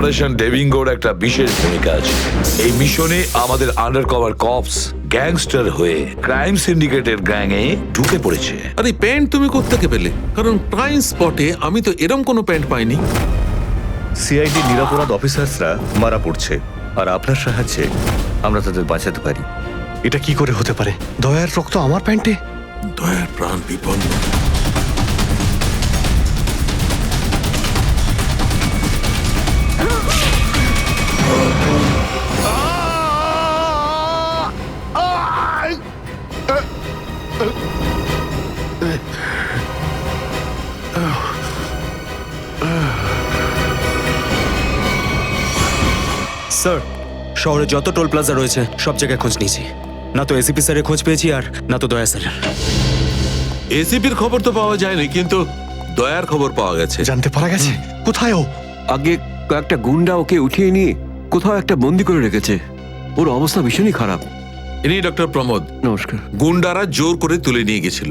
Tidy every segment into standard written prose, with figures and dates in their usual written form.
Operation ডেভিঙ্গোর একটা বিশেষ ভূমিকা আছে। এই মিশনে আমাদের আন্ডারকভার কপস গ্যাংস্টার হয়ে ক্রাইম সিন্ডিকেটের গ্যাংয়ে ঢুকে পড়েছে। আরে প্যান্ট তুমি কোত্থেকে পেলে? কারণ ক্রাইম স্পটে আমি তো এরম কোনো প্যান্ট পাইনি। সিআইডি নিরাপরাধ অফিসার্সরা মারা পড়ছে, আর আপনার সাহায্যে আমরা তাদের বাঁচাতে পারি। এটা কি করে হতে পারে? দয়ার রক্ত আমার প্যান্টে? দয়ার প্রাণ বিপন্ন। স্যার, শহরে যত টোল প্লাজা রয়েছে সব জায়গায় খোঁজ নিয়েছি। না তো এসিপি স্যারের খোঁজ পেয়েছি, আর না তো দয়া স্যারের। এসিপির খবর তো পাওয়া যায়নি, কিন্তু দয়ার খবর পাওয়া গেছে। জানতে পারা গেছে কোথায় ও? আগে কয়েকটা গুন্ডা ওকে উঠিয়ে নিয়ে কোথাও একটা বন্দি করে রেখেছে। ওর অবস্থা ভীষণই খারাপ। ইনি ডক্টর প্রমোদ। নমস্কার। গুন্ডারা জোর করে তুলে নিয়ে গেছিল।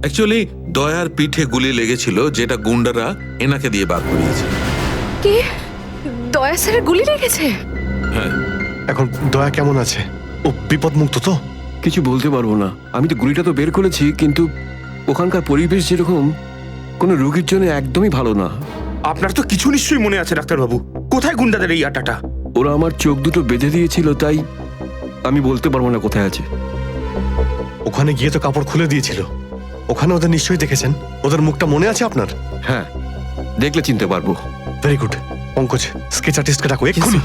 অ্যাকচুয়ালি দয়ার পিঠে গুলি লেগেছিল, যেটা গুন্ডারা এনাকে দিয়ে বার করিয়েছে। কে? দয়া স্যারের গুলি লেগেছে? হ্যাঁ। এখন দয়া কেমন আছে? ও বিপদ মুক্ত তো? কিছু বলতে পারবো না। আমি তো গুলিটা তো বের করেছি, কিন্তু ওখানকার পরিবেশ যেরকম কোনো রোগীর জন্য একদমই ভালো না। আপনার তো কিছু নিশ্চয়ই মনে আছে ডাক্তারবাবু। কোথায় গুন্ডাদের এই আটাটা? ওরা আমার চোখ দুটো বেঁধে দিয়েছিল, তাই আমি বলতে পারবো না কোথায় আছে। ওখানে গিয়ে তো কাপড় খুলে দিয়েছিল। ওখানে ওদের নিশ্চয়ই দেখেছেন। ওদের মুখটা মনে আছে আপনার? হ্যাঁ, দেখলে চিনতে পারবো। Very good. পঙ্কজ, স্কেচ আর্টিস্টকে ডাকো এক্ষুনি।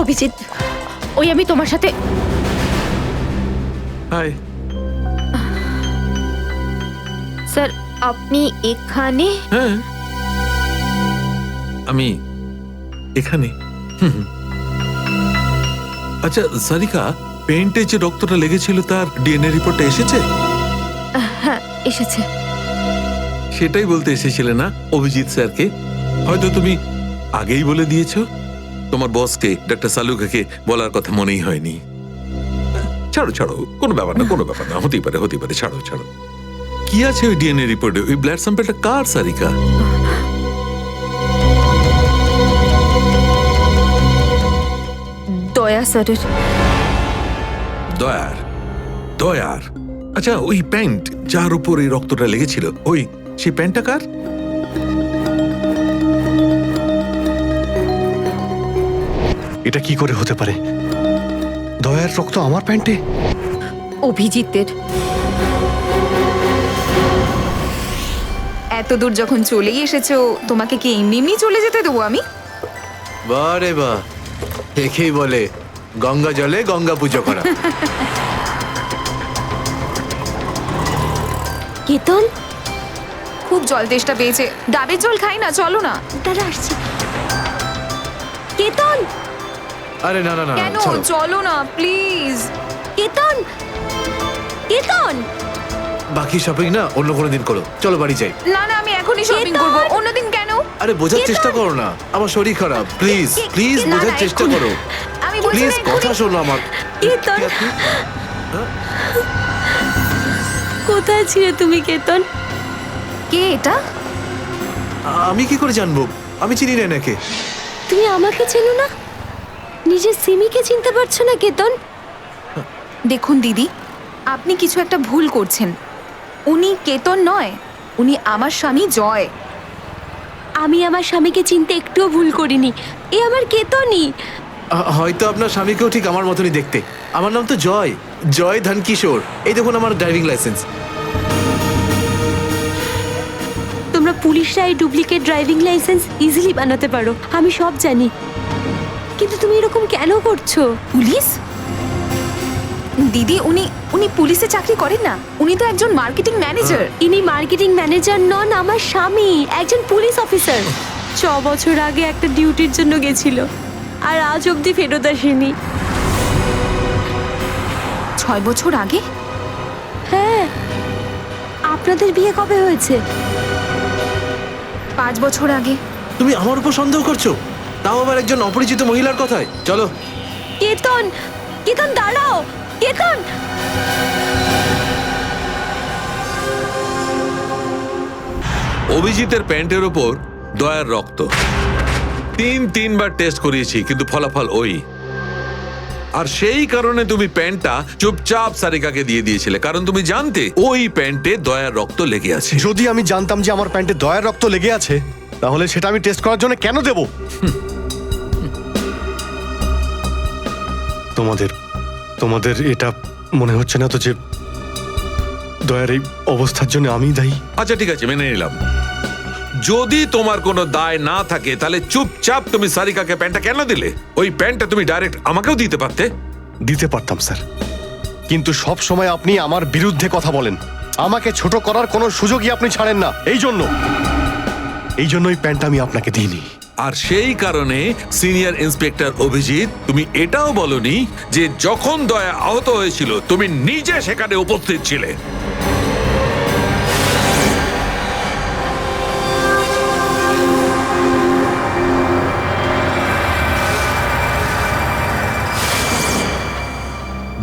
অভিজিৎ, ওই আমি তোমার সাথে। হাই। স্যার, আপনি এখানে? হ্যাঁ, আমি এখানে। আচ্ছা সারিকা, পেন্টে যে রক্তটা লেগেছিল তার ডিএনএ রিপোর্টটা এসেছে? হ্যাঁ, এসেছে। সেটাই বলতে এসেছিলে না অভিজিৎ স্যারকে? হয়তো তুমি আগেই বলে দিয়েছো। তোমার বসকে, ডক্টর সালুকাকে বলার কথা মনেই হয়নি। ছাড়ো ছাড়ো, কোনো ব্যাপার না, কোনো ব্যাপার না। হতেই পারে, হতেই পারে। ছাড়ো ছাড়ো। কি আছে ওই ডিএনএ রিপোর্টে? ওই ব্লাড স্যাম্পলটা কার সারিকা? দয়া স্যারের। দয়ার? দয়ার? আচ্ছা, ওই প্যান্ট যার উপর এই রক্তটা লেগেছিল, ওই সেই প্যান্টটা কার? এটা কি করে হতে পারে? দয়ার রক্ত আমার প্যান্টে? অভিজিতের। এত দূর যখন চলেই এসেছো, তোমাকে কি এমনি এমনি চলে যেতে দেবো আমি? বারে বাহ, দেখেই বলে গঙ্গা জলে গঙ্গা পুজো করা। কেতন, খুব জল তেষ্টা পেয়েছে, ডাবের জল খাই না, চলো না। দাঁড়া আসছি। কেতন, আরে না না না, কেন? ছাড়ো। চলো না প্লিজ। কেতন, কেতন। বাকি শপিং না অন্য কোনো দিন করো, চলো বাড়ি যাই। না না, আমি এখনই শপিং কেতন! করবো। অন্যদিন কেন? আরে বোঝার চেষ্টা করো না, আমার শরীর খারাপ। প্লিজ প্লিজ না, বোঝার না, চেষ্টা এক্ষুনি। করো। আমি বলছি প্লিজ না, এক্ষুনি। কথা শোনো আমার। কেতন, কোথায় ছিলে তুমি কেতন? কে এটা? আমি কি করে জানবো? আমি চিনি না এনাকে। তুমি আমাকে চেনো না? নিজের সিমিকে চিনতে পারছো না কেতন? দেখুন দিদি, আপনি কিছু একটা ভুল করছেন। উনি কেতন নয়, উনি আমার স্বামী জয়। আমি আমার স্বামীকে চিনতে একটুও ভুল করিনি। এ আমার কেতনই। হয়তো আপনার স্বামীকেও ঠিক আমার মতনই দেখতে। আমার নাম তো জয়, জয় ধনকিশোর। এই দেখুন আমার ড্রাইভিং লাইসেন্স। তোমরা পুলিশরা এই ডুপ্লিকেট ড্রাইভিং লাইসেন্স ইজিলি বানাতে পারো, আমি সব জানি। কিন্তু তুমি এরকম কেন করছো? পুলিশ? দিদি, উনি উনি পুলিশে চাকরি করেন না, উনি তো একজন মার্কেটিং ম্যানেজার। ইনি মার্কেটিং ম্যানেজার নন, আমার স্বামী একজন পুলিশ অফিসার। 6 বছর আগে একটা ডিউটির জন্য গেছিল, আর আজ অবধি ফেরত আসেনি। 6 বছর আগে? হ্যাঁ। আপনাদের বিয়ে কবে হয়েছে? 5 বছর আগে। তুমি আমার উপর সন্দেহ করছো, তাও আবার একজন অপরিচিত মহিলার কথায়। চলো। কেতন, কেতন দাঁড়াও, কেতন। অভিজিতের প্যান্টের ওপর দয়ার রক্ত। তিনবার টেস্ট করিয়েছি, কিন্তু ফলাফল ওই। আর সেই কারণে তুমি প্যান্টটা চুপচাপ সারিকাকে দিয়ে দিয়েছিলে, কারণ তুমি জানতে ওই প্যান্টে দয়ার রক্ত লেগে আছে। যদি আমি জানতাম যে আমার প্যান্টে দয়ার রক্ত লেগে আছে, তাহলে সেটা আমি টেস্ট করার জন্য কেন দেব? তোমাদের এটা মনে হচ্ছে না তো যে দয়ার এই অবস্থার জন্য আমিই দায়ী? আচ্ছা ঠিক আছে, মেনে নিলাম। যদি তোমার কোনো দায় না থাকে তাহলে চুপচাপ তুমি সারিকাকে প্যান্টটা কেন দিলে? ওই প্যান্টটা তুমি ডাইরেক্ট আমাকেও দিতে পারতে। দিতে পারতাম স্যার, কিন্তু সব সময় আপনি আমার বিরুদ্ধে কথা বলেন। আমাকে ছোট করার কোনো সুযোগই আপনি ছাড়েন না। এই জন্য ওই প্যান্টটা আমি আপনাকে দিইনি। আর সেই কারণে সিনিয়র ইন্সপেক্টর অভিজিৎ, তুমি এটাও বলনি যে যখন দয়া আহত হয়েছিল তুমি নিজে সেখানে উপস্থিত ছিলে।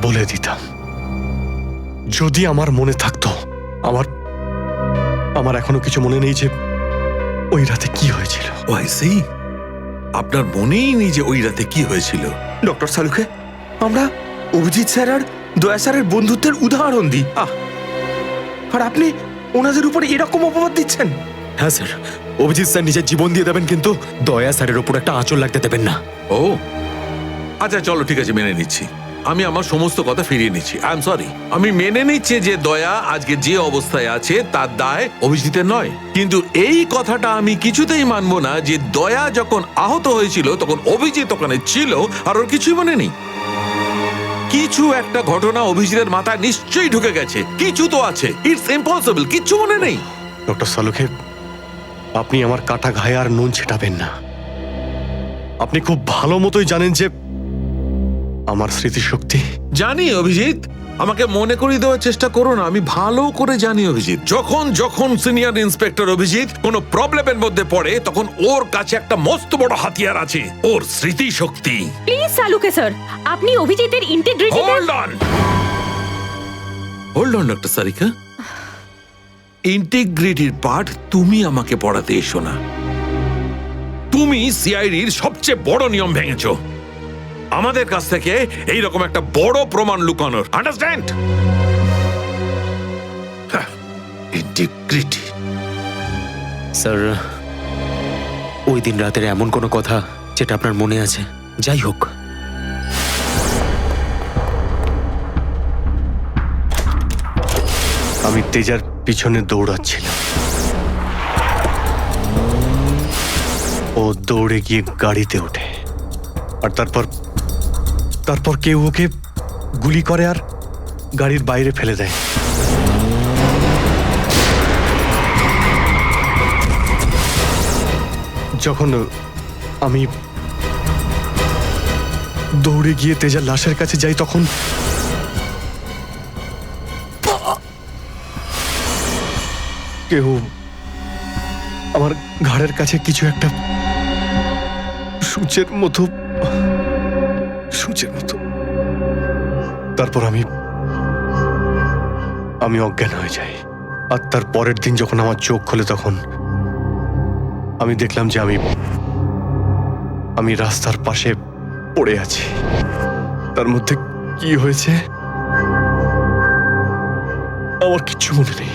বলে দিতাম, যদি আমার মনে থাকতো। আমার এখনো কিছু মনে নেই যে ওই রাতে কি হয়েছিল। আপনার মনেই নেই যে ওই রাতে কি হয়েছিল? ডক্টর সালুখে, আমরা অভিজিৎ স্যার আর দয়া স্যারের বন্ধুত্বের উদাহরণ দিই, আর আপনি ওনাদের উপরে এরকম অপবাদ দিচ্ছেন? হ্যাঁ স্যার, অভিজিৎ স্যার নিজের জীবন দিয়ে দেবেন, কিন্তু দয়া স্যারের উপর একটা আঁচল লাগতে দেবেন না। ও আচ্ছা, চলো ঠিক আছে, মেনে নিচ্ছি। আমি আমার সমস্ত কথা ফিরিয়ে নিচ্ছি। I am sorry. আমি মেনে নিচ্ছি যে দয়া আজকে যে অবস্থায় আছে তার দায় অভিজিতের নয়, কিন্তু এই কথাটা আমি কিছুতেই মানবো না যে দয়া যখন আহত হয়েছিল তখন অভিজিৎ ওখানে ছিল আর ওর কিছুই মনে নেই। কিছু একটা ঘটনা অভিজিতের মাথায় নিশ্চয়ই ঢুকে গেছে, কিছু তো আছে। ইটস ইম্পসিবল, কিচ্ছু মনে নেই। ডক্টর সালুখে, আপনি আমার কাটা ঘায়ে আর নুন ছেটাবেন না। আপনি খুব ভালো মতোই জানেন যে আমার স্মৃতিশক্তি। জানি অভিজিৎ, আমাকে মনে করিয়ে দেওয়ার চেষ্টা করো না। আমি ভালো করে জানি অভিজিৎ, যখন সিনিয়র ইন্সপেক্টর অভিজিৎ কোনো প্রবলেমের মধ্যে পড়ে তখন ওর কাছে একটা মস্ত বড় হাতিয়ার আছে, ওর স্মৃতিশক্তি। প্লিজ সালুকে স্যার, আপনি অভিজিতের integrity. Hold on doctor Sarika, ইন্টিগ্রিটির পার্ট তুমি আমাকে পড়াতে এসো না। তুমি সিআইডির সবচেয়ে বড় নিয়ম ভেঙেছো, আমাদের কাছ থেকে এইরকম একটা বড় প্রমাণ লুকানোর। আন্ডারস্ট্যান্ড? ইন্টিগ্রিটি। স্যার, ওই দিন রাতের এমন কোনো কথা যেটা আপনার মনে আছে? যাই হোক, আমি তেজার পিছনে দৌড়াচ্ছিলাম। ও দৌড়ে গিয়ে গাড়িতে ওঠে, আর তারপর কেউ ওকে গুলি করে আর গাড়ির বাইরে ফেলে দেয়। যখন আমি দৌড়ে গিয়ে তেজার লাশের কাছে যাই, তখন কেউ আমার ঘাড়ের কাছে কিছু একটা সূচের মতো। তারপর আমি অজ্ঞান হয়ে যাই। আর তার পরের দিন যখন আমার চোখ খোলে, তখন আমি দেখলাম যে আমি রাস্তার পাশে পড়ে আছি। তার মধ্যে কি হয়েছে আমার কিচ্ছু মনে নেই।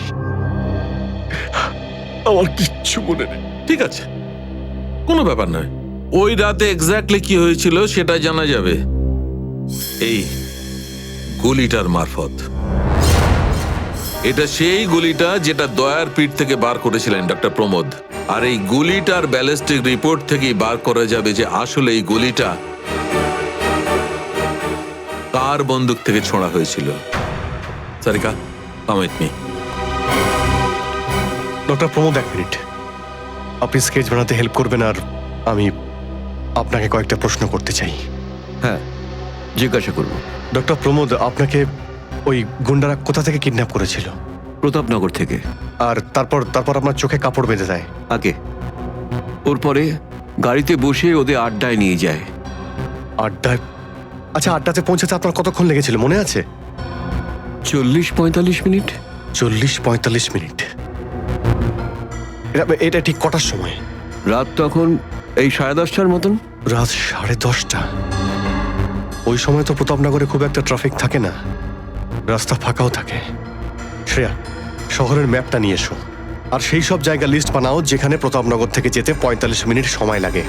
ঠিক আছে, কোনো ব্যাপার নয়। ওই রাতে এক্স্যাক্টলি কি হয়েছিল সেটা জানা যাবে এই গুলিটার মারফত। এটা সেই গুলিটা যেটা দয়ার পিঠ থেকে বার করেছিলেন ডক্টর প্রমোদ। আর এই গুলিটার ব্যালিস্টিক রিপোর্ট থেকেই বার করা যাবে যে আসলে এই গুলিটা কার বন্দুক থেকে ছোঁড়া হয়েছিল। Sarika, come with me. Doctor Pramod, এক মিনিট। আপনি স্কেচ বানাতে হেল্প করবেন, আর আমি আপনাকে কয়েকটা প্রশ্ন করতে চাই। হ্যাঁ, জিজ্ঞাসা করব। ডক্টর প্রমোদ, আপনাকে ওই গুন্ডারা কোথা থেকে কিডন্যাপ করেছিল? প্রতাপনগর থেকে। আর তারপর আপনার চোখে কাপড় বেঁধে দেয়? আগে ওর পরে গাড়িতে বসে ওদের আড্ডায় নিয়ে যায়। আড্ডায়? আচ্ছা, আড্ডাতে পৌঁছাতে আপনার কতক্ষণ লেগেছিল মনে আছে? 40-45 মিনিট। 40-45 মিনিট? এটা ঠিক কটার সময়? রাত তখন এই 10:30টার মতন। রাত 10:30টা? ওই সময় তো প্রতাপনগরে খুব একটা ট্রাফিক থাকে না, রাস্তা ফাঁকাও থাকে। শ্রেয়া, শহরের ম্যাপটা নিয়ে এসো, আর সেই সব জায়গা লিস্ট বানাও যেখানে প্রতাপনগর থেকে যেতে 45 মিনিট সময় লাগে।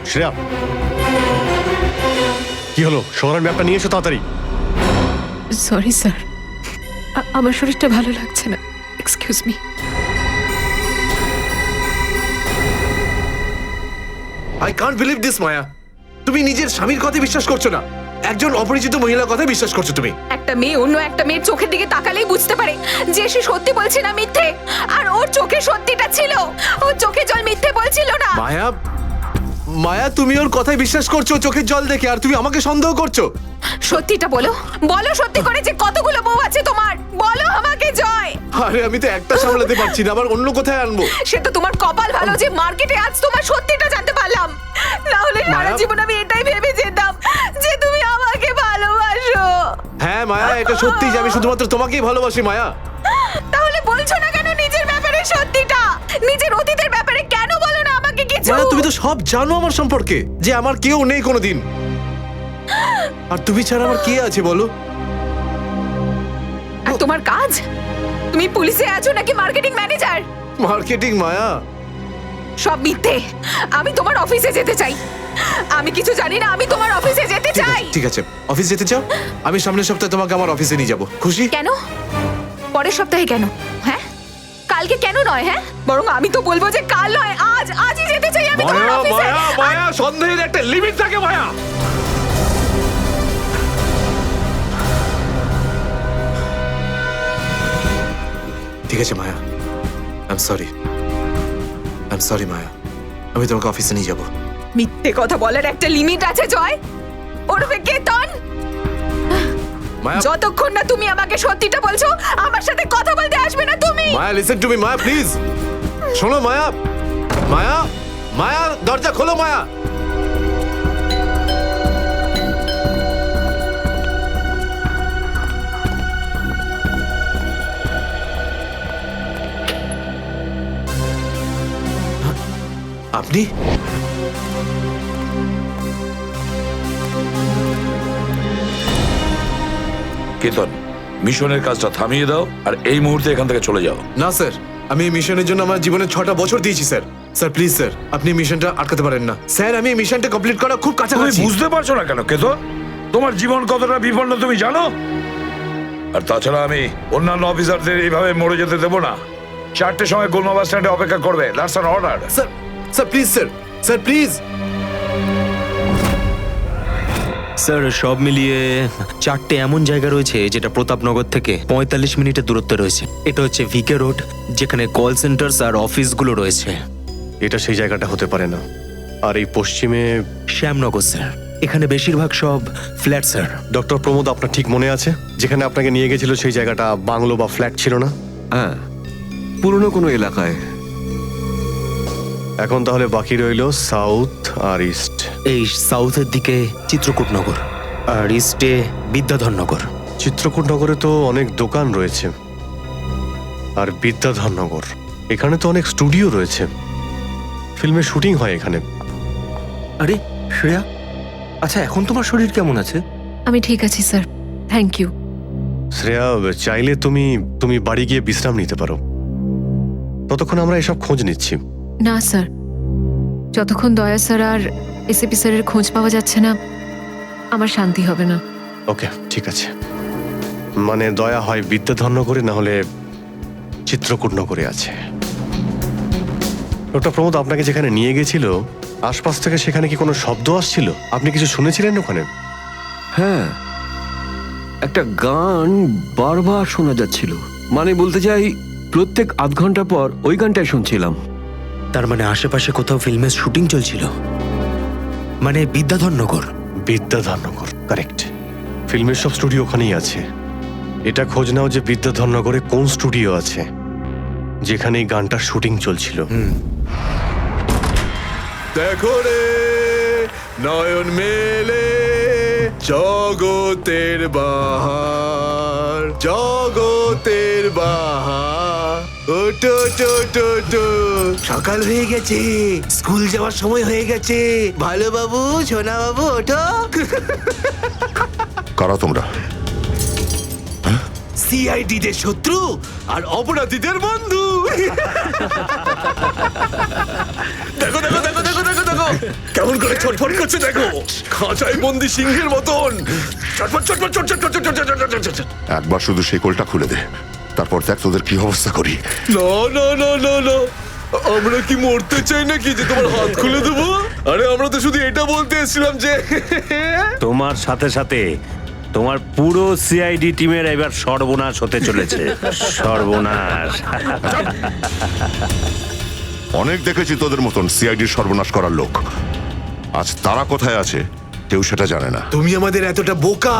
শ্রেয়া, কি হলো? শহরের ম্যাপটা নিয়ে এসো তাড়াতাড়ি। সরি স্যার, আমার শরীরটা ভালো লাগছে না, excuse me. I can't believe this Maya, তুমি নিজের স্বামীর কথা বিশ্বাস করছো না, একজন অপরিচিত মহিলার কথা বিশ্বাস করছো তুমি। একটা মেয়ে অন্য একটা মেয়ের চোখের দিকে তাকালেই বুঝতে পারে যে সে সত্যি বলছে না মিথ্যে। আর ওর চোখে সত্যিটা ছিল, ওর চোখে জল মিথ্যে বলছিল না। মায়া, মায়া তুমি ওর কথায় বিশ্বাস করছো চোখের জল দেখে, আর তুমি আমাকে সন্দেহ করছো। সত্যিটা বলো, বলো সত্যি করে যে কতগুলো বউ আছে তোমার, বলো আমাকে জয়। আরে আমি তো একটা সামলাতে পারছি না, আবার অন্য কোথায় আনবো? সে তো তোমার কপাল ভালো যে মার্কেটে আজ তোমার সত্যিটা জানতে পারলাম, না হলে সারা মায়া- জীবন আমি এটাই ভেবে যেতাম যে তুমি আমাকে ভালোবাসো। হ্যাঁ মায়া, এটা সত্যি যে আমি শুধুমাত্র তোমাকেই ভালোবাসি মায়া। তাহলে বলছো না কেন নিজের ব্যাপারে সত্যিটা? নিজের অতীতের ব্যাপারে কেন বলো না আমাকে কিছু? মায়া তুমি তো সব জানো আমার সম্পর্কে, যে আমার কেউ নেই কোনোদিন, আর তুমি ছাড়া আমার কে আছে বলো? আর তোমার কাজ? তুমি পুলিশে আছো নাকি মার্কেটিং ম্যানেজার? মার্কেটিং মায়া। সব মিথ্যে। আমি তোমার অফিসে যেতে চাই। আমি কিছু জানি না, আমি তোমার অফিসে যেতে চাই। ঠিক আছে, অফিস যেতে চাও? আমি সামনের সপ্তাহে তোমাকে আমার অফিসে নিয়ে যাবো, খুশি? কেন? পরের সপ্তাহে কেন? হ্যাঁ, কালকে কেন নয়? হ্যাঁ, বরং আমি তো বলবো যে কাল নয়, আজই যেতে চাই আমি তোমার মায়া অফিসে। মায়া মায়া, সন্দেহের একটা লিমিট থাকে মায়া। ঠিক আছে মায়া, আই এম সরি মায়া, আমি তোমাকে অফিসে নিয়ে যাবো। মিথ্যে কথা বলার একটা লিমিট আছে জয়, ওরফে কেতন। মায়া, যতক্ষণ না তুমি আমাকে সত্যিটা বলছো, আমার সাথে কথা বলতে আসবে না তুমি। Maya listen to me Maya, please শোনো মায়া। মায়া, মায়া দরজা খোলো মায়া। আপনি? কেতন, মিশনের কাজটা থামিয়ে দাও আর এই মুহূর্তে এখান থেকে চলে যাও। না স্যার, আমি এই মিশনের জন্য আমার জীবনে 6টা বছর দিয়েছি স্যার। স্যার প্লিজ স্যার, আপনি এই মিশনটা আটকাতে পারেন না স্যার। আমি এই মিশনটা কমপ্লিট করা খুব তুমি কাছাকাছি। বুঝতে পারছো না কেন কেতন? তোমার জীবন কতটা বিপন্ন তুমি জানো? আর তাছাড়া আমি অন্যান্য অফিসারদের এইভাবে মরে যেতে দেবো না। 4টের সময় গোলমা বাস স্ট্যান্ডে অপেক্ষা করবে, that's an order. Sir, sir please sir, sir please. Sir, সব মিলিয়ে 4টে এমন জায়গা রয়েছে যেটা প্রতাপনগর থেকে 45 মিনিটের দূরত্বে রয়েছে। এটা হচ্ছে ভিকে রোড, যেখানে কল সেন্টার্স আর অফিসগুলো রয়েছে। এটা সেই জায়গাটা হতে পারে না। আর এই পশ্চিমে শ্যামনগর স্যার, এখানে বেশিরভাগ সব ফ্ল্যাট স্যার। ডক্টর প্রমোদ, আপনার ঠিক মনে আছে যেখানে আপনাকে নিয়ে গেছিল সেই জায়গাটা বাংলো বা ফ্ল্যাট ছিল না? হ্যাঁ, পুরনো কোনো এলাকায়। এখন তাহলে বাকি রইল সাউথ আর ইস্ট। এই সাউথের দিকে চিত্রকূটনগর আর ইস্টে বিদ্যাধরনগর। চিত্রকূটনগরে তো অনেক দোকান রয়েছে, আর বিদ্যাধরনগর এখানে তো অনেক স্টুডিও রয়েছে, ফিল্মের শুটিং হয় এখানে। আরে শ্রেয়া, আচ্ছা এখন তোমার শরীর কেমন আছে? আমি ঠিক আছি স্যার, থ্যাংক ইউ। শ্রেয়া, চাইলে তুমি বাড়ি গিয়ে বিশ্রাম নিতে পারো, ততক্ষণ আমরা এসব খোঁজ নিচ্ছি। না স্যার, যতক্ষণ দয়া স্যার আর এসিপি স্যারের খোঁজ পাওয়া যাচ্ছে না, আমার শান্তি হবে না। ওকে, ঠিক আছে। মানে দয়া হয় বিদ্যাধরনগরে, না হলে চিত্রকূটনগরে আছে। ডক্টর প্রমোদ আপনাকে যেখানে নিয়ে গেছিল, আশপাশ থেকে সেখানে কি কোনো শব্দ আসছিল? আপনি কিছু শুনেছিলেন ওখানে? হ্যাঁ, একটা গান বারবার শোনা যাচ্ছিল। মানে বলতে চাই, প্রত্যেক আধ ঘন্টা পর ওই গানটাই শুনছিলাম। তার মানে আশেপাশে কোথাও ফিল্মের শুটিং চলছিল, মানে বিদ্যাধরনগর। বিদ্যাধরনগর, কারেক্ট। ফিল্মের সব স্টুডিও ওখানেই আছে। এটা খোঁজ নাও যে বিদ্যাধরনগরে কোন স্টুডিও আছে যেখানে এই গানটার শুটিং চলছিল। দেখো রে নয়ন মেলে জগতের বাহার, জগতের বাহার, ওটো টো টো টো। সকাল হয়ে গেছে, স্কুল যাওয়ার সময় হয়ে গেছে। ভালো বাবু, সোনা বাবু, ওঠো। কারা তোমরা? সিআইডি দের শত্রু আর অপরাধীদের বন্ধু। দেখো দেখো দেখো দেখো দেখো দেখো কেমন করে ছটফট করছে, দেখো খাঁচায় বন্দি সিংহের মতন ছটফট ছটফট ছটফট ছটফট ছটফট ছটফট। একবার শুধু শেকলটা খুলে দে, তারপর দেখ তোদের কি অবস্থা করি। না না না না না, আমরা কি মরতে চাই নাকি যে তোমার হাত খুলে দেবো? আরে আমরা তো শুধু এটা বলতে এসেছিলাম যে তোমার সাথে সাথে তোমার পুরো সিআইডি টিমের এবার সর্বনাশ হতে চলেছে। সর্বনাশ। অনেক দেখেছি তোদের মতন সিআইডির সর্বনাশ করার লোক। আজ তারা কোথায় আছে কেউ সেটা জানে না। তুমি আমাদের এতটা বোকা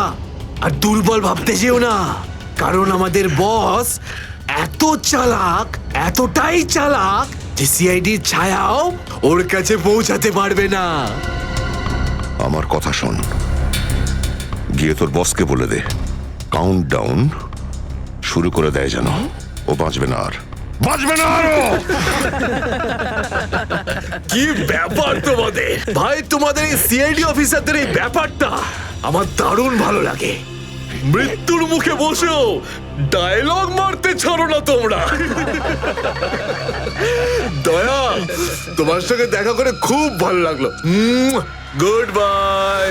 আর দুর্বল ভাবতে যেও না, কারণ আমাদের বস এত চালাক, এতটাই চালাক যে সিআইডির ছায়াও ওর কাছে পৌঁছাতে পারবে না। আমার কথা শোন, গিয়ে তোর বসকে বলে দে কাউন্ট ডাউন শুরু করে দেয় যেন ও বাঁচবে না আর, বাঁচবে না আরো। কি ব্যাপার তোমাদের ভাই, তোমাদের এই সিআইডি অফিসারদের এই ব্যাপারটা আমার দারুণ ভালো লাগে। মৃত্যুর মুখে বসেও ডায়লগ মারতে ছাড়ো না তোমরা। দয়া, তোমার সঙ্গে দেখা করে খুব ভালো লাগলো। Good bye.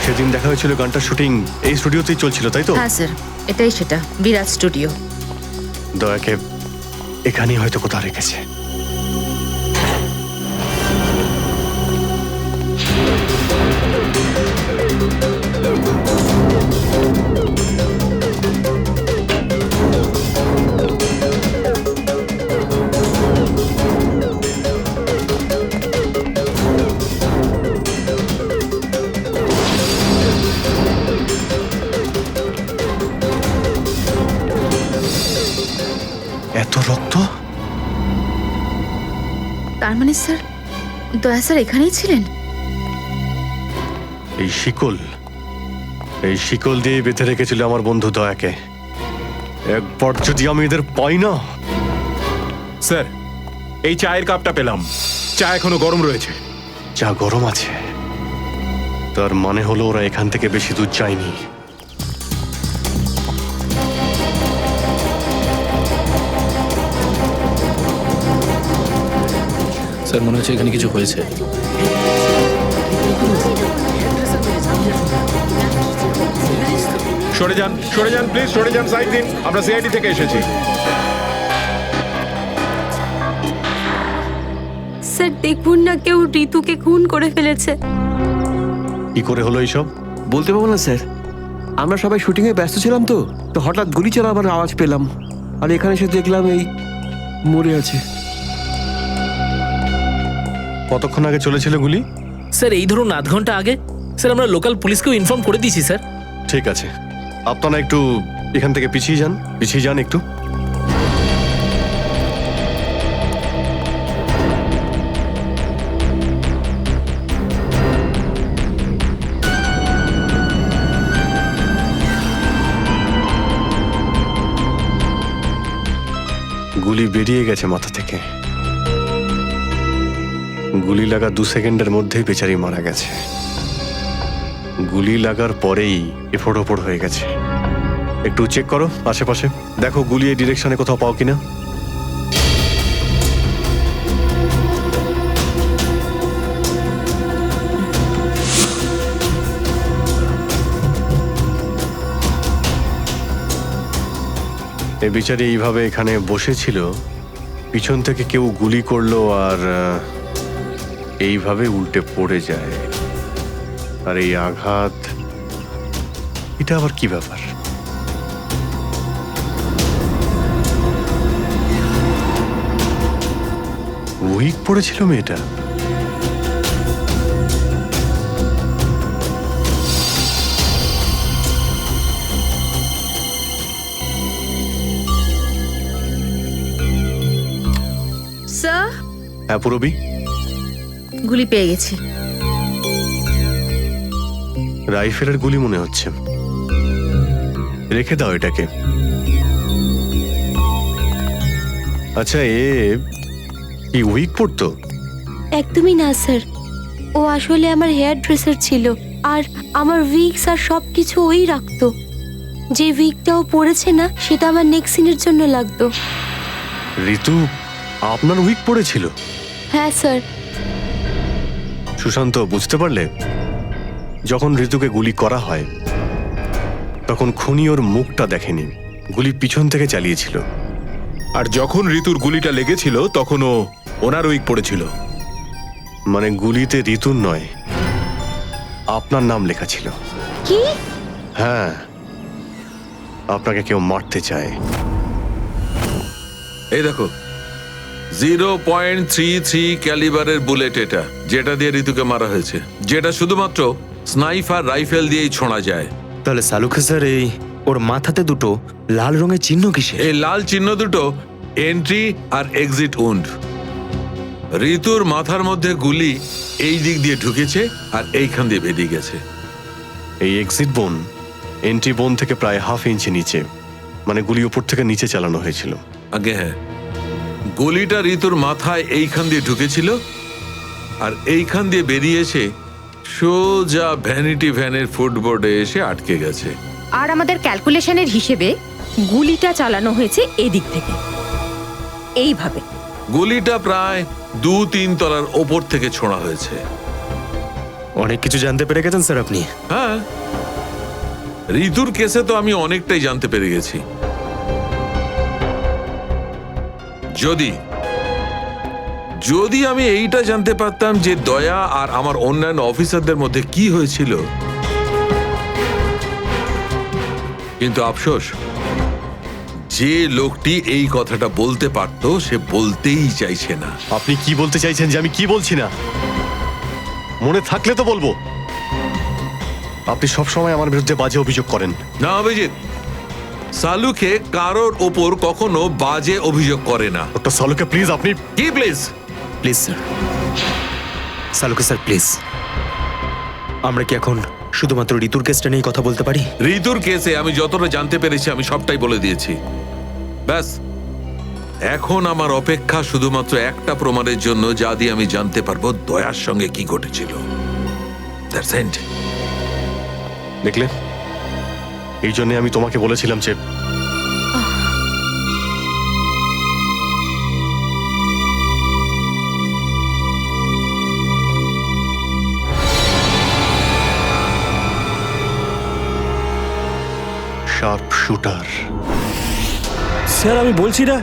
সেদিন দেখা হয়েছিল গানটার শুটিং এই স্টুডিওতেই চলছিল, তাই তো? হ্যাঁ স্যার, এটাই সেটা, বিরাট স্টুডিও। দয়াকে এখানেই হয়তো কোথাও রেখেছে। এত রক্ত? তার মানে স্যার, দয়া স্যার এখানেই ছিলেন? এই শিকল দিয়ে বেঁধে রেখেছিল আমার বন্ধু দয়াকে। একবার যদি আমি এদের পাই না। স্যার, এই চায়ের কাপটা পেলাম, চা এখনো গরম রয়েছে। চা গরম আছে, তার মানে হলো ওরা এখান থেকে বেশি দূর যায়নি। স্যার, মনে হচ্ছে এখানে কিছু হয়েছে। সরে যান প্লিজ, সরে যান, সাইড দিন। আমরা সিআইডি থেকে এসেছি। স্যার দেখুন না, কেউ ঋতুকে খুন করে ফেলেছে। কি করে হলো এইসব? বলতে পারবো না স্যার, আমরা সবাই শুটিংয়ে ব্যস্ত ছিলাম তো তো হঠাৎ গুলি চালাবার আওয়াজ পেলাম, আর এখানে এসে দেখলাম এই মরে আছে। কতক্ষণ আগে চলেছিল গুলি? স্যার এই ধরুন আধ ঘন্টা আগে। স্যার আমরা লোকাল পুলিশকেও ইনফর্ম করে দিয়েছি স্যার। ঠিক আছে, আপনারা একটু এখান থেকে পিছিয়ে যান একটু। গুলি বেরিয়ে গেছে মাথা থেকে। গুলি লাগা 2 সেকেন্ডের মধ্যেই বেচারি মারা গেছে। গুলি লাগার পরেই এফোড় ওপড় হয়ে গেছে। একটু চেক করো আশেপাশে, দেখো গুলি এই ডিরেকশনে কোথাও পাও কিনা। এ বিচারি এইভাবে এখানে বসেছিল, পিছন থেকে কেউ গুলি করলো আর এইভাবে উল্টে পড়ে যায়। আর এই আঘাত, এটা আবার কি ব্যাপার? উইক পড়েছিল মেয়েটা? স্যার, হ্যাঁ পুরবি, গুলি পেয়ে গেছি। রাইফেলের গুলি মনে হচ্ছে। রেখে দাও এটাকে। আচ্ছা, কি উইক পড়তো? একদমই না স্যার, ও আসলে আমার হেয়ার ড্রেসার ছিল, আর আমার উইগস আর সবকিছু ওই রাখতো। যে উইগটা ও পরেছে না, সেটা আমার নেক্সট সিনের জন্য লাগতো। ঋতু আপনার উইক পড়েছিল? হ্যাঁ স্যার। সুশান্ত, বুঝতে পারলে? যখন ঋতুকে গুলি করা হয় তখন খুনি ওর মুখটা দেখেনি, গুলি পিছন থেকে চালিয়েছিল। আর যখন ঋতুর গুলিটা লেগেছিল তখন ওনার উইক পড়েছিল। মানে গুলিতে ঋতুর নয়, আপনার নাম লেখা ছিল। কি? হ্যাঁ, আপনাকে কেউ মারতে চায়। এই দেখো, 0.33 ক্যালিবারের বুলেট এটা, যেটা দিয়ে ঋতুকে মারা হয়েছে, যেটা শুধুমাত্র স্নাইপার রাইফেল দিয়েই ছোঁড়া যায়। তাহলে সালুখে স্যার, এই ওর মাথাতে দুটো লাল রঙের চিহ্ন কিসে? এই লাল চিহ্ন দুটো এন্ট্রি আর এক্সিট উন্ড। ঋতুর মাথার মধ্যে গুলি এই দিক দিয়ে ঢুকেছে আর এইখান দিয়ে বেরিয়ে গেছে। এই এক্সিট বোন এন্ট্রি বোন থেকে প্রায় হাফ ইঞ্চি নিচে, মানে গুলি উপর থেকে নিচে চালানো হয়েছিল। আগে হ্যাঁ, গুলিটা ঋতুর মাথায় এইখান দিয়ে ঢুকেছিল আর এইখান দিয়ে বেরিয়ে এসে সোজা ভ্যানিটি ভ্যানের ফুটবোর্ডে এসে আটকে গেছে। আর আমাদের ক্যালকুলেশনের হিসেবে গুলিটা চালানো হয়েছে এদিক থেকে, এইভাবে। গুলিটা প্রায় 2-3 তলার ওপর থেকে ছোঁড়া হয়েছে। অনেক কিছু জানতে পেরে গেছেন স্যার আপনি। হ্যাঁ, ঋতুর কেসে তো আমি অনেকটাই জানতে পেরে গেছি। যদি আমি এইটা জানতে পারতাম যে দয়া আর আমার অন্যান্য অফিসারদের মধ্যে কি হয়েছিল, কিন্তু আফসোস, যে লোকটি এই কথাটা বলতে পারতো সে বলতেই চাইছে না। আপনি কি বলতে চাইছেন যে আমি কি বলছি না? মনে থাকলে তো বলবো। আপনি সবসময় আমার বিরুদ্ধে বাজে অভিযোগ করেন। না অভিজিৎ, সালুকে কারোর ওপর কখনো বাজে অভিযোগ করে না। ডক্টর সালুকে প্লিজ, আপনি কি please? Please sir, Saluke sir please, আমরা কি এখন শুধুমাত্র ঋতুর কেসটা নিয়ে কথা বলতে পারি? ঋতুর কেসে আমি যতটা জানতে পেরেছি আমি সবটাই বলে দিয়েছি। ব্যাস, এখন আমার অপেক্ষা শুধুমাত্র একটা প্রমাণের জন্য, যা দিয়ে আমি জানতে পারবো দয়ার সঙ্গে কি ঘটেছিল। That's it. দেখলে, এই জন্য আমি তোমাকে বলেছিলাম যে শার্প শুটার। স্যার, আমি বলছি না,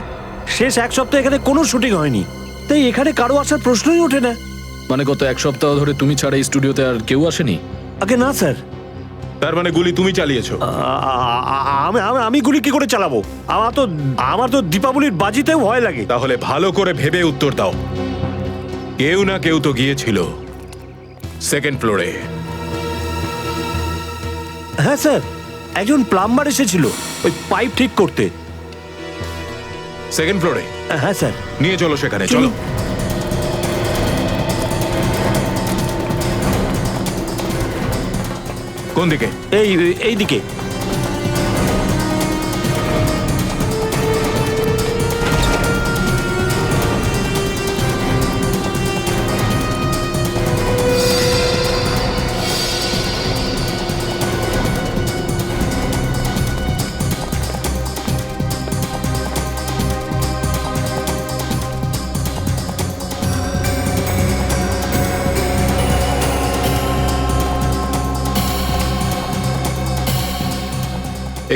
শেষ এক সপ্তাহ এখানে কোনো শুটিং হয়নি, তাই এখানে কারো আসার প্রশ্নই ওঠে না। মানে গত এক সপ্তাহ ধরে তুমি ছাড়া এই স্টুডিওতে আর কেউ আসেনি? আগে না স্যার। তার মানে গুলি তুমি চালিয়েছো? আমি গুলি কি করে চালাবো? আমার তো দীপাবলির বাজিতেও ভয় লাগে। তাহলে ভালো করে ভেবে উত্তর দাও। কেউ না কেউ তো গিয়েছিল সেকেন্ড ফ্লোরে। হ্যাঁ স্যার, একজন প্লাম্বার এসেছিল ওই পাইপ ঠিক করতে। সেকেন্ড ফ্লোরে? হ্যাঁ স্যার। নিয়ে চলো সেখানে, চলো। কোন দিকে? এই দিকে।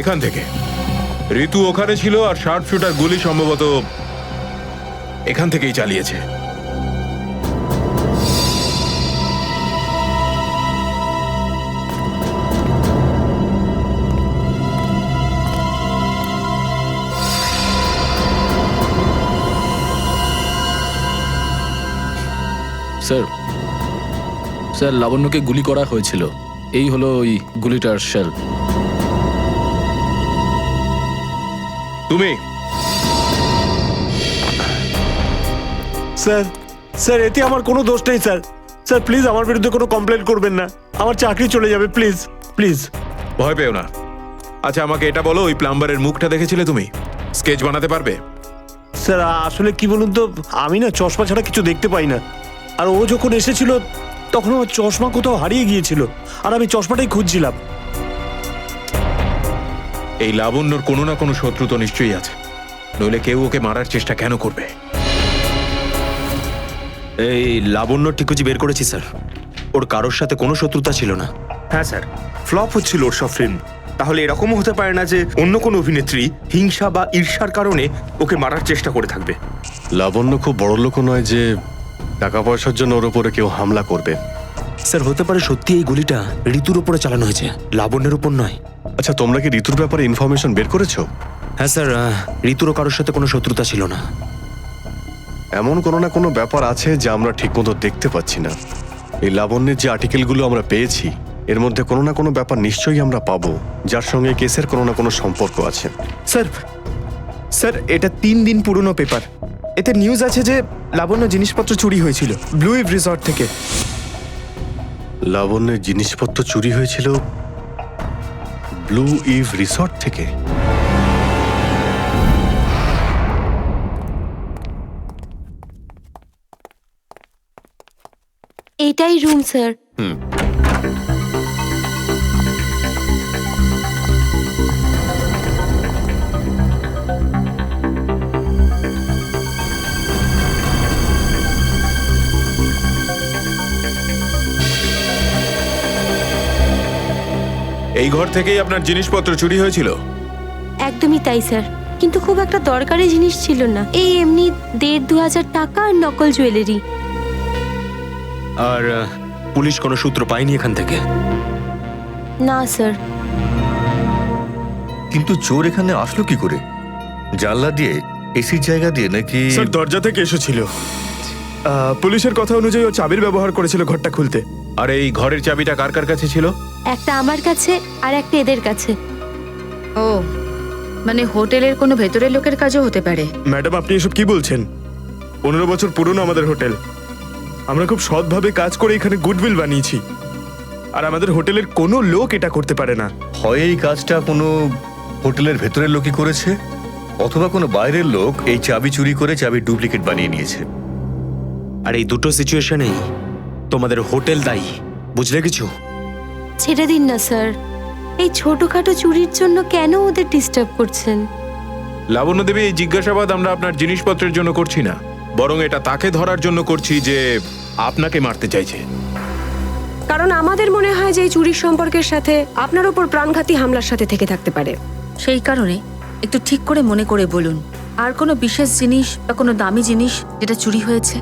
এখান থেকে। ঋতু ওখানে ছিল আর শার্প শুটার গুলি সম্ভবত এখান থেকেই চালিয়েছে। স্যার স্যার লাবণ্যকে গুলি করা হয়েছিল, এই হলো ওই গুলিটার শেল। তুমি স্যার স্যার এতে আমার কোনো দোষ নেই স্যার। স্যার প্লিজ আমার বিরুদ্ধে কোনো কমপ্লেন করবেন না, আমার চাকরি চলে যাবে, প্লিজ প্লিজ। ভয় পেও না। আচ্ছা আমাকে এটা বলো, ওই প্লাম্বারের মুখটা দেখেছিলে তুমি? স্কেচ বানাতে পারবে? স্যার আসলে কি বলুন তো, আমি না চশমা ছাড়া কিছু দেখতে পাই না। আর ও যখন এসেছিল তখন আমার চশমা কোথাও হারিয়ে গিয়েছিল, আর আমি চশমাটাই খুঁজছিলাম। এই লাবণ্যর কোনো না কোনো শত্রু তো নিশ্চয়ই আছে, নইলে কেউ ওকে মারার চেষ্টা কেন করবে? এই লাবণ্য ঠিকুজি বের করেছি স্যার, ওর কারোর সাথে কোনো শত্রুতা ছিল না। হ্যাঁ স্যার, ফ্লপ হচ্ছিল ওর সব ফিল্ম। তাহলে এরকমও হতে পারে না যে অন্য কোনো অভিনেত্রী হিংসা বা ঈর্ষার কারণে ওকে মারার চেষ্টা করে থাকবে। লাবণ্য খুব বড় লোক নয় যে টাকা পয়সার জন্য ওর উপরে কেউ হামলা করবে। স্যার হতে পারে সত্যি এই গুলিটা ঋতুর উপরে চালানো হয়েছে, লাবণ্যের উপর নয়। আচ্ছা, তোমরা কি ঋতুর ব্যাপারে ইনফরমেশন বের করেছো? হ্যাঁ স্যার, ঋতুরও কারোর সাথে কোনো শত্রুতা ছিল না। এমন কোনো না কোনো ব্যাপার আছে যা আমরা ঠিকমতো দেখতে পাচ্ছি না। এই লাবণ্যের যে আর্টিকেলগুলো আমরা পেয়েছি এর মধ্যে কোনো না কোনো ব্যাপার নিশ্চয়ই আমরা পাবো যার সঙ্গে কেসের কোনো না কোনো সম্পর্ক আছে। স্যার স্যার এটা 3 দিন পুরনো পেপার। এতে নিউজ আছে যে লাবণ্য জিনিসপত্র চুরি হয়েছিল ব্লু ইভ রিসর্ট থেকে। লাবণ্যের জিনিসপত্র চুরি হয়েছিল ব্লু ইভ রিসর্ট থেকে? এটাই রুম স্যার। এই ঘর থেকেই আপনার জিনিসপত্র চুরি হয়েছিল? একদমই তাই স্যার, কিন্তু খুব একটা দরকারি জিনিস ছিল না, এই এমনি 1,500-2,000 টাকা আর নকল জুয়েলারি। আর পুলিশ কোনো সূত্র পায়নি এখান থেকে? না স্যার। কিন্তু চোর এখানে আসলো কি করে? জানলা দিয়ে, এসির জায়গা দিয়ে নাকি? স্যার দরজা থেকে এসেছিল। পুলিশের কথা অনুযায়ী ও চাবির ব্যবহার করেছিল ঘরটা খুলতে। আর এই ঘরের চাবিটা কার কার কাছে ছিল? একটা আমার কাছে আর একটা এদের কাছে। ও মানে হোটেলের কোনো ভেতরের লোকের কাজও হতে পারে। ম্যাডাম আপনি এসব কি বলছেন? 15 বছর পুরনো আমাদের হোটেল, আমরা খুব সৎভাবে কাজ করে এখানে গুডউইল বানিয়েছি, আর আমাদের হোটেলের কোনো লোক এটা করতে পারে না। হয় এই কাজটা কোনো হোটেলের ভেতরের লোকই করেছে, অথবা কোনো বাইরের লোক এই চাবি চুরি করে চাবির ডুপ্লিকেট বানিয়ে নিয়েছে। আর এই দুটো সিচুয়েশনেই তোমাদের হোটেল দায়ী, বুঝলে কিছু? ছেড়ে দিন না স্যার, এই ছোটখাটো চুরির জন্য কেন ওদের ডিস্টার্ব করছেন? লাবণ্য দেবী, এই জিজ্ঞাসাবাদ আমরা আপনার জিনিসপত্রের জন্য করছি না, বরং এটা তাকে ধরার জন্য করছি যে আপনাকে মারতে চাইছে। কারণ আমাদের মনে হয় যে এই চুরির সম্পর্কের সাথে আপনার উপর প্রাণঘাতী হামলার সাথে থেকে থাকতে পারে। সেই কারণে একটু ঠিক করে মনে করে বলুন, আর কোনো বিশেষ জিনিস বা কোনো দামি জিনিস যেটা চুরি হয়েছে?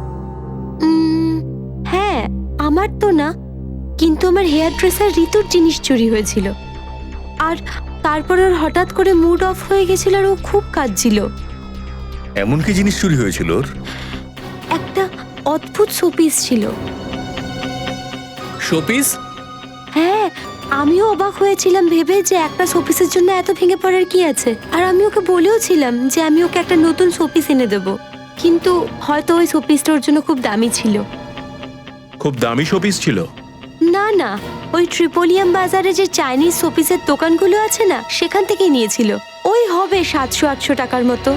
হ্যাঁ, আমার তো না, কিন্তু আমার হেয়ার ড্রেসার ঋতুর জিনিস চুরি হয়েছিল। আর তারপর ওর হঠাৎ করে মুড অফ হয়ে গেছিল আর ও খুব কাঁদছিল। এমন কি জিনিস চুরি হয়েছিল ওর? একটা অদ্ভুত শোপিস ছিল। শোপিস? হ্যাঁ, আমিও অবাক হয়েছিলাম ভেবে যে একটা শোপিসের জন্য এত ভেঙে পড়ার কি আছে। আর আমি ওকে বলেও ছিলাম যে আমি ওকে একটা নতুন শোপিস এনে দেবো, কিন্তু হয়তো ওই শোপিসটা ওর জন্য খুব দামি ছিল। খুব দামি শোপিস ছিল? না না, ওই ট্রিপোলিয়াম বাজারে যে চাইনিজ শোপিসের দোকানগুলো আছে না, সেখান থেকেই নিয়েছিল। ওই হবে 700-800 টাকার মতো।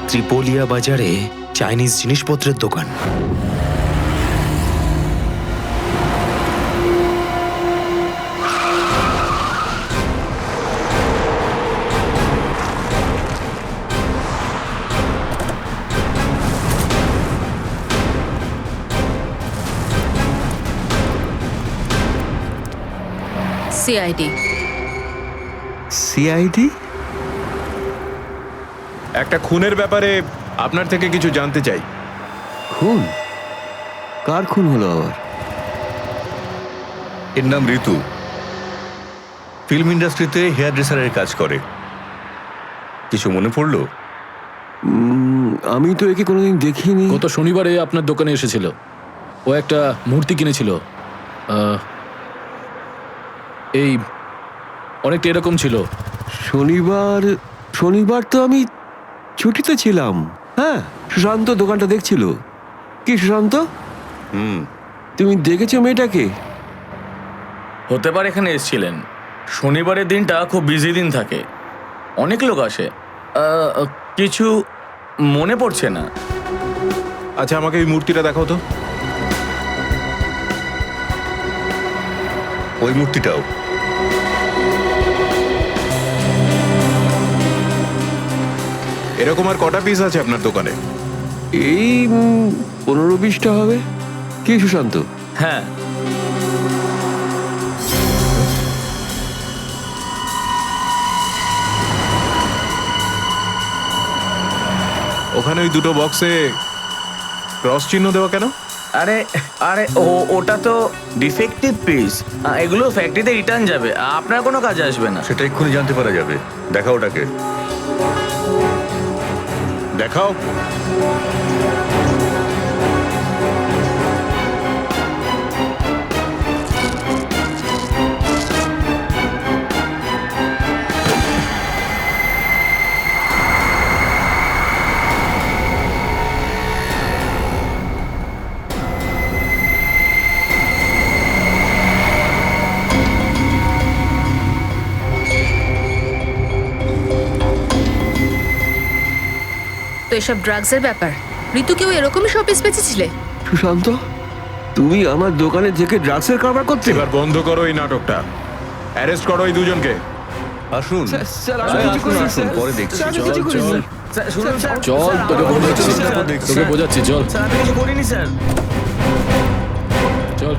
ত্রিপোলিয়া বাজারে চাইনিজ জিনিসপত্রের দোকান? সিআইডি। সিআইডি? একটা খুনের ব্যাপারে আপনার থেকে কিছু জানতে চাই। খুন? কার খুন হলো আবার? এর নাম ঋতু, ফিল্ম ইন্ডাস্ট্রিতে হেয়ার ড্রেসারের কাজ করে। কিছু মনে পড়লো? আমি তো একে কোনোদিন দেখিনি। গত শনিবারে আপনার দোকানে এসেছিল। ও একটা মূর্তি কিনেছিল। এই অনেকটা এরকম ছিল। শনিবার তো আমি ছুটিতে ছিলাম। হ্যাঁ, সুশান্ত দোকানটা দেখছিল। কি সুশান্ত, তুমি দেখেছো মেয়েটাকে? হতে পারে এখানে এসেছিলেন। শনিবারের দিনটা খুব বিজি দিন থাকে, অনেক লোক আসে। কিছু মনে পড়ছে না। আচ্ছা, আমাকে এই মূর্তিটা দেখাও তো। ওই মূর্তিটাও। এরকম আর কটা পিস আছে আপনার দোকানে? এই 15-20টা হবে। কি সুশান্ত? হ্যাঁ, ওখানে ওই দুটো বক্সে ক্রস চিহ্ন দেওয়া কেন? আরে আরে ওটা তো ডিফেক্টিভ পিস। এগুলো ফ্যাক্টরিতে রিটার্ন যাবে, আপনার কোনো কাজে আসবে না। সেটা এক্ষুনি জানতে পারা যাবে। দেখাও ওটাকে, দেখাও। তো এসব ড্রাগসের ব্যাপার। ঋতুকেও এরকমই শপিস বেঁচেছিলে? সুশান্ত, তুমি আমার দোকানে থেকে ড্রাগসের কারবার করতে? এবার বন্ধ করো এই নাটকটা। অ্যারেস্ট করো এই দুজনকে। আসুন, পরে দেখছি। চল, তোকে বোঝাচ্ছি। চল, আমি কিছু করিনি স্যার। চল।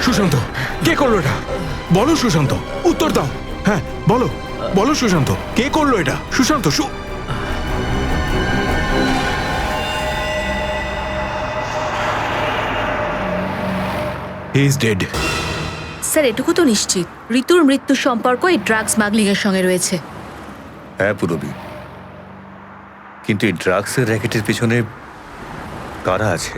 সুশান্ত, কে করলো এটা? বলো সুশান্ত, উত্তর দাও। হ্যাঁ বলো, বলো সুশান্ত, কে করলো এটা? Sushant, he is dead. Sir, এটুকু তো নিশ্চিত ঋতুর মৃত্যুর সম্পর্ক এই ড্রাগ স্মাগলিং এর সঙ্গে রয়েছে। হ্যাঁ পুরবি, কিন্তু এই ড্রাগসের র্যাকেটের পিছনে কারা আছে?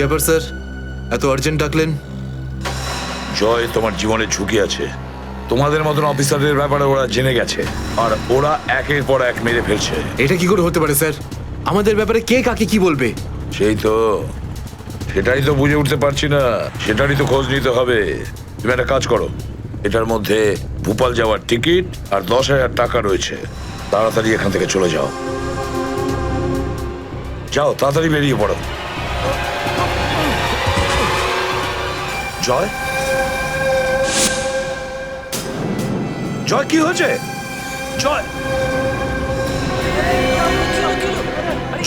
ব্যাপার স্যার, এত আর্জেন্ট ডাকলেন? জয়, তোমার জীবনে ঝুঁকি আছে। তোমাদের মতন অফিসারদের ব্যাপারে ওরা জেনে গেছে, আর ওরা একের পর এক মেরে ফেলছে। এটা কি করে হতে পারে স্যার? আমাদের ব্যাপারে কে কাকে কি বলবে? সেটাই তো বুঝে উঠতে পারছি না। সেটারই তো খোঁজ নিতে হবে। তুমি একটা কাজ করো, এটার মধ্যে ভোপাল যাওয়ার টিকিট আর 10,000 টাকা রয়েছে। তাড়াতাড়ি এখান থেকে চলে যাও। যাও, তাড়াতাড়ি বেরিয়ে পড়ো। জয়, জয়, কি হয়েছে? জয়,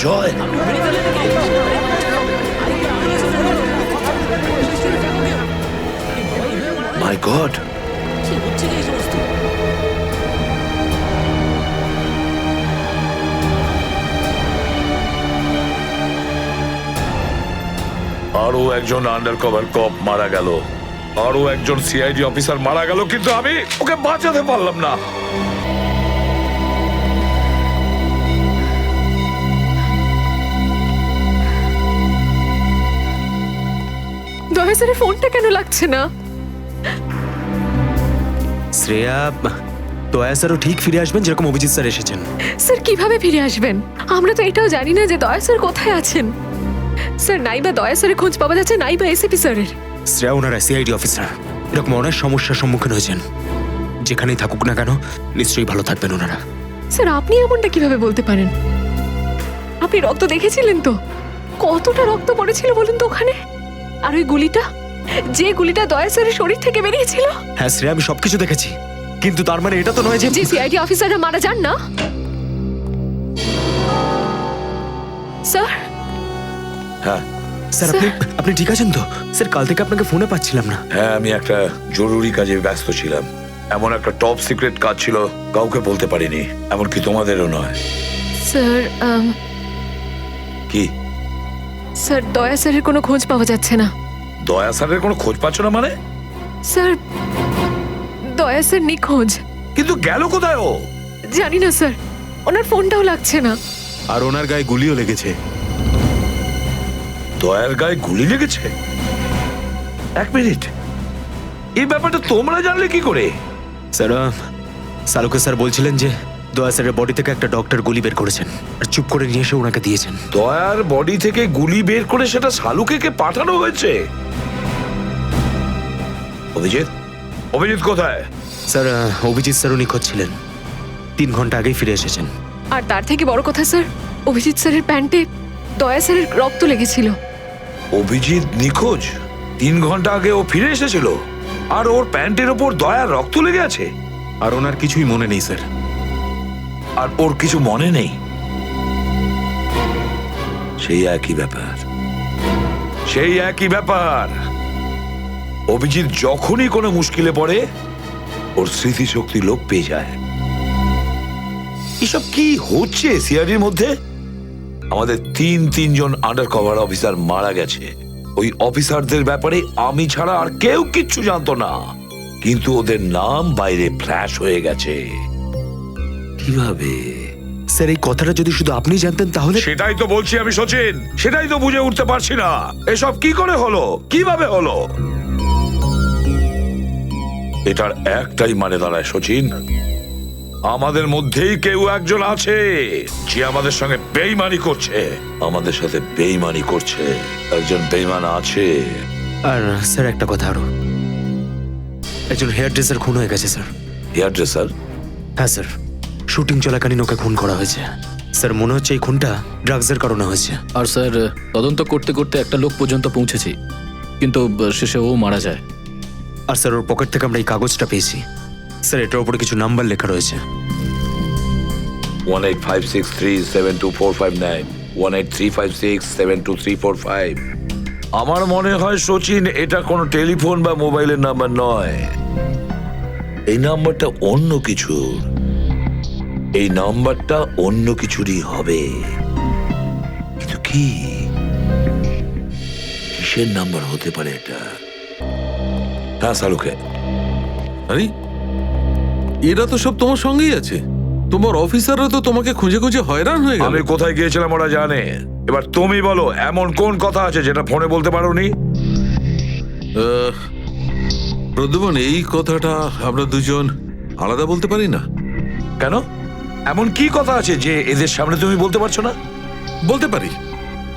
জয়, মাই গড, আরো একজন আন্ডার কভার কপ মারা গেল, আরো একজন সিআইডি অফিসার মারা গেল, কিন্তু আমি ওকে বাঁচাতে পারলাম না। দয়া স্যারের ফোনটা কেন লাগছে না? শ্রেয়া, দয়া স্যারও ঠিক ফিরে আসবেন যেরকম অভিজিৎ স্যার এসেছেন। স্যার কিভাবে ফিরে আসবেন? আমরা তো এটাও জানি না যে দয়া স্যার কোথায় আছেন। স্যার, নাইবা দয়া স্যারের খোঁজ পাওয়া যাচ্ছে, নাইবা এসিপি স্যারের। শ্রেয়া, ওনারা সিআইডি অফিসার, এরকম অনেক সমস্যার সম্মুখীন হয়েছেন। যেখানেই থাকুক না কেন, নিশ্চয়ই ভালো থাকবেন ওনারা। স্যার, আপনি এমনটা কিভাবে বলতে পারেন? আপনি রক্ত দেখেছিলেন তো? কতটা রক্ত পড়েছিল বলুন তো ওখানে? আর ওই গুলিটা, যে গুলিটা দয়া স্যারের শরীর থেকে বেরিয়েছিল। হ্যাঁ শ্রেয়া, আমি সবকিছু দেখেছি, কিন্তু তার মানে এটা তো নয় যে সিআইডি অফিসাররা মারা যান না। স্যার, হ্যাঁ স্যার, আপনি ঠিক আছেন তো? স্যার, কাল থেকে আপনাকে ফোনে পাচ্ছিলাম না। হ্যাঁ, আমি একটা জরুরি কাজে ব্যস্ত ছিলাম। এমন একটা টপ সিক্রেট কাজ ছিল, কাউকে বলতে পারিনি, এমনকি তোমাদেরও নয়। স্যার, কি? স্যার, দয়া স্যারের কোনো খোঁজ পাওয়া যাচ্ছে না। দয়া স্যারের কোনো খোঁজ পাচ্ছ না মানে? স্যার, দয়া স্যার নিখোঁজ। কিন্তু গেল কোথায় ও? জানি না স্যার, ওনার ফোনটাও লাগছে না। আর ওনার গায়ে গুলিও লেগেছে। দয়ার গায়ে গুলি লেগেছে? এক মিনিট, এই ব্যাপারটা তোমরা জানলে কি করে? স্যার, সালুকে স্যার বলছিলেন যে দয়া স্যারের বডি থেকে একটা ডক্টর গুলি বের করেছেন আর চুপ করে নিয়ে এসে ওনাকে দিয়েছেন। দয়ার বডি থেকে গুলি বের করে সেটা শালুকে পাঠানো হয়েছে? অভিজিৎ, অভিজিৎ কোথায়? স্যার, অভিজিৎ স্যারও নিখোঁজ ছিলেন, 3 ঘন্টা আগেই ফিরে এসেছেন। আর তার থেকে বড় কথা স্যার, অভিজিৎ স্যারের প্যান্টে দয়া স্যারের রক্ত লেগেছিল। অভিজিৎ নিখোঁজ? 3 ঘন্টা আগে ও ফিরে এসেছিল, আর ওর প্যান্টের ওপর দয়ার রক্ত লেগে আছে। আর ওনার কিছুই মনে নেই স্যার। আর ওর কিছু মনে নেই? সেই একই ব্যাপার, সেই একই ব্যাপার। অভিজিৎ যখনই কোনো মুশকিলে পড়ে, ওর স্মৃতিশক্তি লোপ পেয়ে যায়। এসব কি হচ্ছে সিআইডির মধ্যে? আমাদের তিনজন আন্ডার কভার অফিসার মারা গেছে। ওই অফিসারদের ব্যাপারে আমি ছাড়া আর কেউ কিচ্ছু জানতো না, কিন্তু ওদের নাম বাইরে ফ্ল্যাশ হয়ে গেছে। কিভাবে? স্যার, এই কথাটা যদি শুধু আপনি জানতেন তাহলে। সেটাই তো বলছি আমি সচিন, সেটাই তো বুঝে উঠতে পারছি না। এসব কি করে হলো, কিভাবে হলো? এটার একটাই মানে দাঁড়ায় সচিন, আমাদের মধ্যেই কেউ একজন আছে যে আমাদের সঙ্গে বেইমানি করছে, আমাদের সাথে বেইমানি করছে। একজন বেইমান আছে। আর স্যার, একটা কথা আরো, একজন হেয়ার ড্রেসার খুন হয়ে গেছে স্যার। Hair dresser? হ্যাঁ স্যার, শুটিং চলাকালীন ওকে খুন করা হয়েছে। স্যার, মনে হচ্ছে এই খুনটা ড্রাগসের কারণে হয়েছে। আর স্যার, তদন্ত করতে করতে একটা লোক পর্যন্ত পৌঁছেছি, কিন্তু শেষে ও মারা যায়। আর স্যার, ওর পকেট থেকে আমরা এই কাগজটা পেয়েছি। স্যার, এটার উপরে কিছু নাম্বার লেখা রয়েছে। 1856372459, 1835672345। আমার মনে হয় সচিন, এটা কোনো টেলিফোন বা মোবাইলের নাম্বার নয়। এই নাম্বারটা অন্য কিছু, এই নাম্বারটা অন্য কিছুরই হবে। কিন্তু কি, কিসের নাম্বার হতে পারে এটা? হ্যাঁ সালুকে। আরে, এরা তো সব তোমার সঙ্গেই আছে। তোমার অফিসাররা তো তোমাকে খুঁজে খুঁজে হয়রান হয়ে গেল। আমি কোথায় গিয়েছিলাম ওরা জানে। এবার তুমি বলো, এমন কোন কথা আছে যেটা ফোনে বলতে পারোনি? প্রদ্যুমন, এই কথাটা আমরা দুজন আলাদা বলতে পারি না। কেন? এমন কি কথা আছে যে এদের সামনে তুমি বলতে পারছো না? বলতে পারি,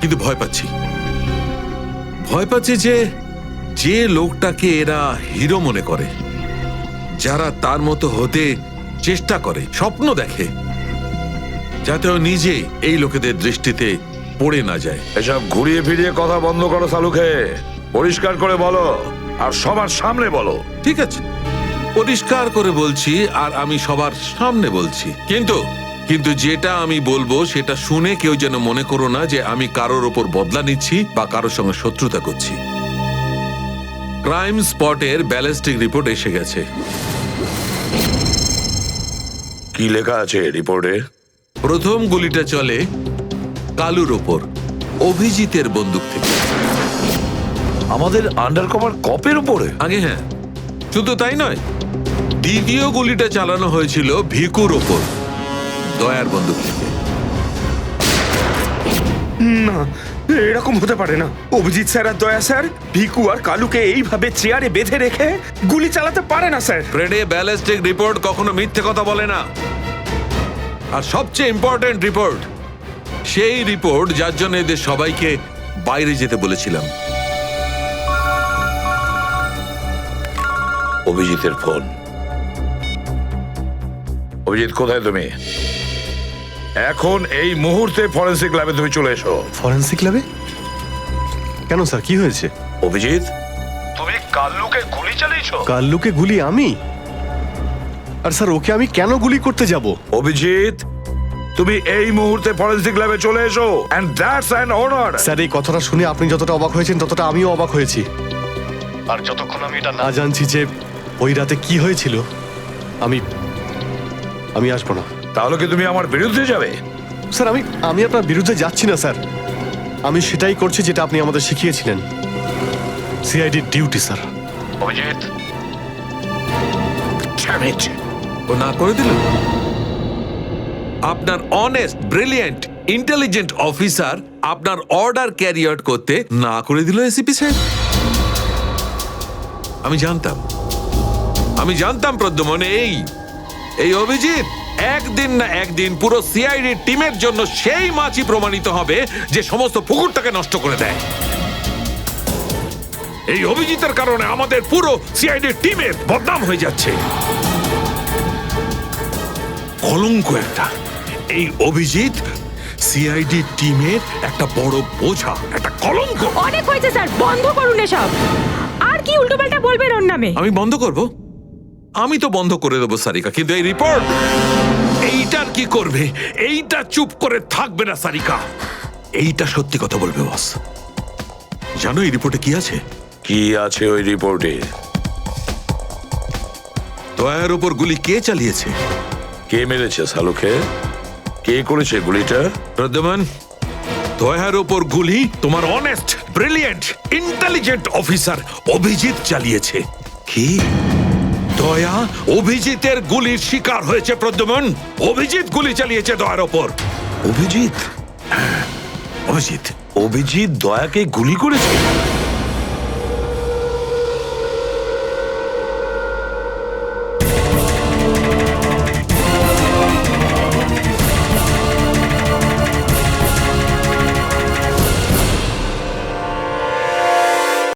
কিন্তু ভয় পাচ্ছি। ভয় পাচ্ছি যে লোকটাকে এরা হিরো মনে করে, যারা তার মতো হতে চেষ্টা করে, স্বপ্ন দেখে, যাতে ও নিজে এই লোকেদের দৃষ্টিতে পড়ে না যায়। এসব ঘুরিয়ে ফিরিয়ে কথা বন্ধ করো সালুকে। পরিষ্কার করে বলো, আর সবার সামনে বলো। ঠিক আছে, পরিষ্কার করে বলছি, আর আমি সবার সামনে বলছি। কিন্তু যেটা আমি বলবো সেটা শুনে কেউ যেন মনে করো না যে আমি কারোর ওপর বদলা নিচ্ছি বা কারোর সঙ্গে শত্রুতা করছি। ক্রাইম স্পটের ব্যালিস্টিক রিপোর্ট এসে গেছে। কি লেখা আছে রিপোর্টে? প্রথম গুলিটা চলে কালুর ওপর, অভিজিতের বন্দুক থেকে। আমাদের আন্ডারকভার কপের উপরে? আগে হ্যাঁ, শুধু তাই নয়, দ্বিতীয় গুলিটা চালানো হয়েছিল ভিকুর ওপর, দয়ার বন্দুক থেকে। না, এরকম হতে পারে না। অভিজিৎ স্যার আর দয়া স্যার ভিকু আর কালুকে এইভাবে চেয়ারে বেঁধে রেখে গুলি চালাতে পারে না স্যার। ফ্রেডে, ব্যালিস্টিক রিপোর্ট কখনো মিথ্যে কথা বলে না। আর সবচেয়ে ইম্পর্টেন্ট রিপোর্ট, সেই রিপোর্ট যার জন্য এদের সবাইকে বাইরে যেতে বলেছিলাম। অভিজিতের ফোন। অভিজিৎ, কোথায় তুমি? এখন এই মুহূর্তে ফরেনসিক ল্যাবে তুমি চলে এসো। ফরেনসিক ল্যাবে? কেন স্যার, কি হয়েছে? অভিজিৎ, তুমি কাল্লুকে গুলি চালিয়েছো? কাল্লুকে গুলি আমি? আর স্যার, ওকে আমি কেন গুলি করতে যাব? অভিজিৎ, তুমি এই মুহূর্তে ফরেনসিক ল্যাবে চলে এসো, and that's an order. Sir, এই কথাটা শুনে আপনি যতটা অবাক হয়েছেন ততটা আমিও অবাক হয়েছি। আর যতক্ষণ আমি এটা না জানছি যে ওই রাতে কি হয়েছিল, আমি আসবো না। তাহলে কি তুমি আমার বিরুদ্ধে যাবে? স্যার, আমি আপনার বিরুদ্ধে যাচ্ছি না স্যার। আমি সেটাই করছি যেটা আপনি আমাদের শিখিয়েছিলেন, সিআইডি ডিউটি স্যার। অভিজিৎ, ও না করে দিল। আপনার অনেস্ট, ব্রিলিয়েন্ট, ইন্টেলিজেন্ট অফিসার আপনার অর্ডার ক্যারি আউট করতে না করে দিল এসিপি সাহেব। আমি জানতাম প্রদ্যুমন, এই অভিজিৎ একদিন না একদিন পুরো সিআইডি টিমের জন্য সেই মাছি প্রমাণিত হবে যে সমস্ত পুকুরটাকে নষ্ট করে দেয়। এই অভিজিতের কারণে আমাদের পুরো সিআইডি টিমের বদনাম হয়ে যাচ্ছে। কলঙ্ক একটা। এই অভিজিৎ সিআইডি টিমের একটা বড় বোঝা, একটা কলঙ্ক। অনেক হয়েছে স্যার, বন্ধ করুন এসব। আর কি উল্টোপাল্টা বলবেন ওর নামে? আমি বন্ধ করব? আমি তো বন্ধ করে দেবো সারিকা, কিন্তু এই রিপোর্ট, এইটার কি করবে? এইটা চুপ করে থাকবে না সারিকা, এইটা সত্যি কথা বলবে বস। জানো এই রিপোর্টে কি আছে? কি আছে ওই রিপোর্টে? দয়ার উপর গুলি কে চালিয়েছে, কে মেরেছে সালুকে, কে করেছে গুলিটা? প্রদ্যুমন, দয়ার উপর গুলি তোমার honest, brilliant, intelligent officer Abhijit চালিয়েছে। কি? দয়া অভিজিতের গুলির শিকার হয়েছে প্রদ্যুমন। অভিজিৎ গুলি চালিয়েছে দয়ার ওপর। অভিজিৎ? অভিজিৎ অভিজিৎ দয়াকে গুলি করেছে?